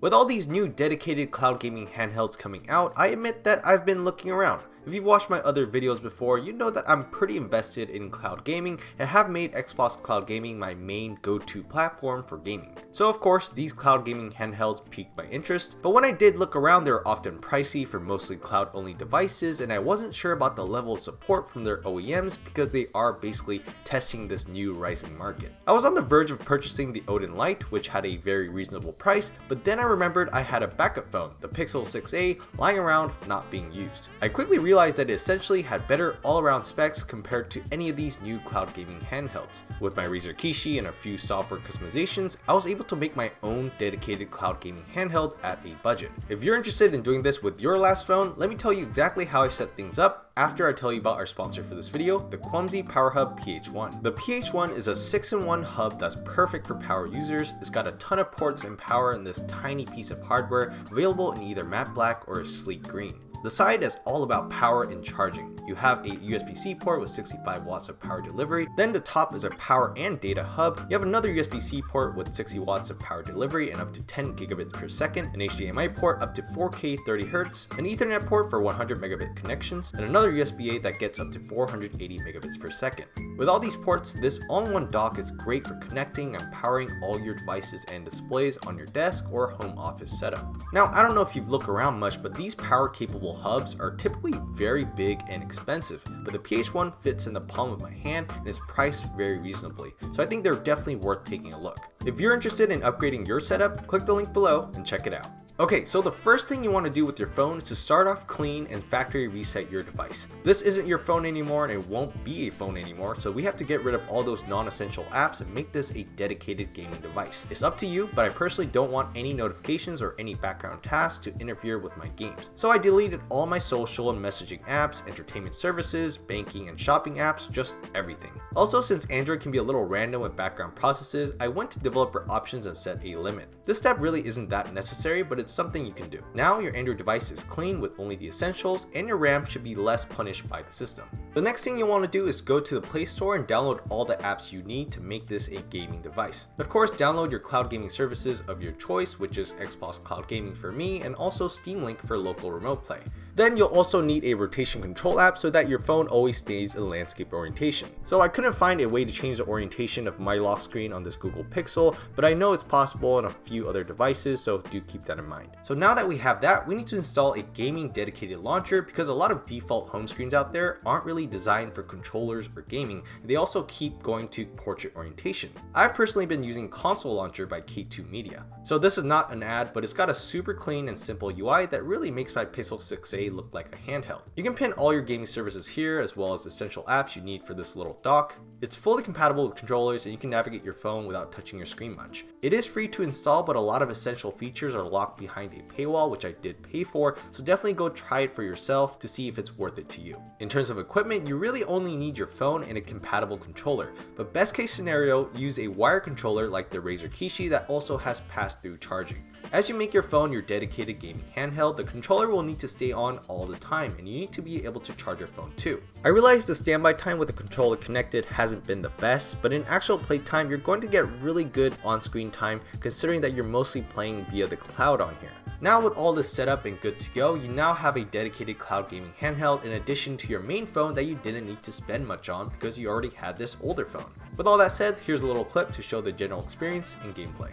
With all these new dedicated cloud gaming handhelds coming out, I admit that I've been looking around. If you've watched my other videos before, you know that I'm pretty invested in cloud gaming and have made Xbox Cloud Gaming my main go-to platform for gaming. So of course, these cloud gaming handhelds piqued my interest, but when I did look around, they were often pricey for mostly cloud-only devices, and I wasn't sure about the level of support from their OEMs because they are basically testing this new rising market. I was on the verge of purchasing the Odin Lite, which had a very reasonable price, but then I remembered I had a backup phone, the Pixel 6a, lying around not being used. I quickly realized that it essentially had better all-around specs compared to any of these new cloud gaming handhelds. With my Razer Kishi and a few software customizations, I was able to make my own dedicated cloud gaming handheld at a budget. If you're interested in doing this with your last phone, let me tell you exactly how I set things up after I tell you about our sponsor for this video, the Quumzy PowerHub PH1. The PH1 is a 6-in-1 hub that's perfect for power users. It's got a ton of ports and power in this tiny piece of hardware, available in either matte black or sleek green. The side is all about power and charging. You have a USB-C port with 65 watts of power delivery. Then the top is a power and data hub. You have another USB-C port with 60 watts of power delivery and up to 10 gigabits per second, an HDMI port up to 4K 30 Hz, an Ethernet port for 100 megabit connections, and another USB-A that gets up to 480 megabits per second. With all these ports, this all-in-one dock is great for connecting and powering all your devices and displays on your desk or home office setup. Now, I don't know if you've looked around much, but these power-capable hubs are typically very big and expensive, but the PH1 fits in the palm of my hand and is priced very reasonably, so I think they're definitely worth taking a look. If you're interested in upgrading your setup, click the link below and check it out. Okay, so the first thing you want to do with your phone is to start off clean and factory reset your device. This isn't your phone anymore and it won't be a phone anymore, so we have to get rid of all those non-essential apps and make this a dedicated gaming device. It's up to you, but I personally don't want any notifications or any background tasks to interfere with my games. So I deleted all my social and messaging apps, entertainment services, banking and shopping apps, just everything. Also, since Android can be a little random with background processes, I went to developer options and set a limit. This step really isn't that necessary, but it's something you can do. Now your Android device is clean with only the essentials, and your RAM should be less punished by the system. The next thing you want to do is go to the Play Store and download all the apps you need to make this a gaming device. Of course, download your cloud gaming services of your choice, which is Xbox Cloud Gaming for me and also Steam Link for local remote play. Then you'll also need a rotation control app so that your phone always stays in landscape orientation. So I couldn't find a way to change the orientation of my lock screen on this Google Pixel, but I know it's possible on a few other devices, so do keep that in mind. So now that we have that, we need to install a gaming dedicated launcher because a lot of default home screens out there aren't really designed for controllers or gaming. They also keep going to portrait orientation. I've personally been using Console Launcher by K2 Media. So this is not an ad, but it's got a super clean and simple UI that really makes my Pixel 6a look like a handheld. You can pin all your gaming services here as well as essential apps you need for this little dock. It's fully compatible with controllers and you can navigate your phone without touching your screen much. It is free to install, but a lot of essential features are locked behind a paywall, which I did pay for, so definitely go try it for yourself to see if it's worth it to you. In terms of equipment, you really only need your phone and a compatible controller, but best case scenario, use a wired controller like the Razer Kishi that also has pass-through charging. As you make your phone your dedicated gaming handheld, the controller will need to stay on all the time and you need to be able to charge your phone too. I realize the standby time with the controller connected hasn't been the best, but in actual playtime you're going to get really good on-screen time considering that you're mostly playing via the cloud on here. Now with all this set up and good to go, you now have a dedicated cloud gaming handheld in addition to your main phone that you didn't need to spend much on because you already had this older phone. With all that said, here's a little clip to show the general experience and gameplay.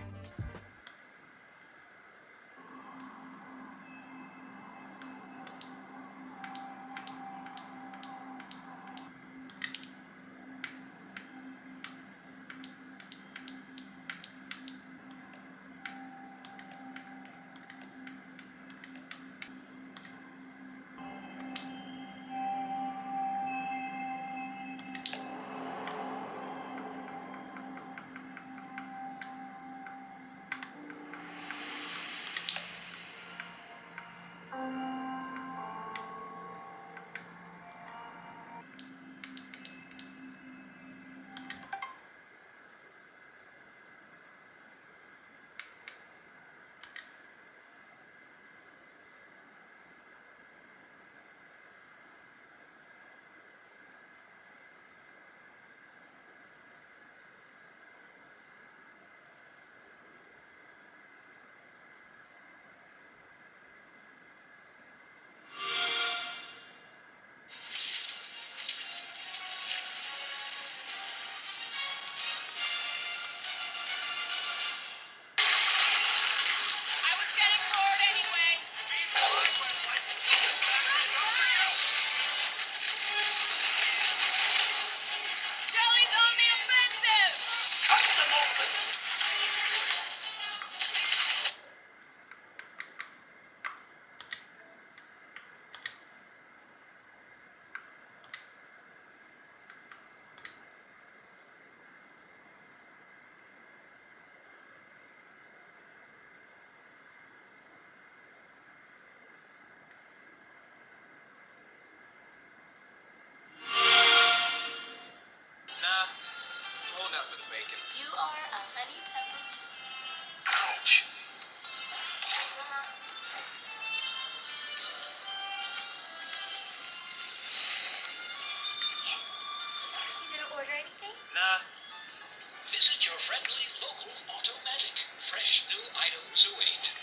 your friendly local automatic. Fresh new items await.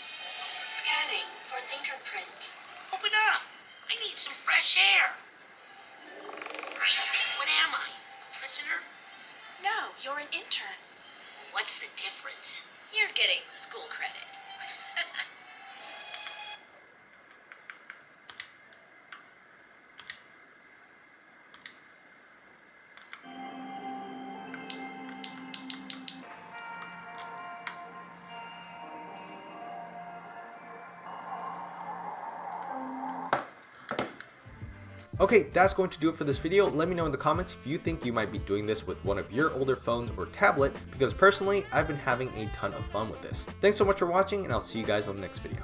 Scanning for fingerprint. Open up! I need some fresh air. What am I? A prisoner? No, you're an intern. What's the difference? You're getting school credit. Okay, that's going to do it for this video. Let me know in the comments if you think you might be doing this with one of your older phones or tablet, because personally, I've been having a ton of fun with this. Thanks so much for watching, and I'll see you guys on the next video.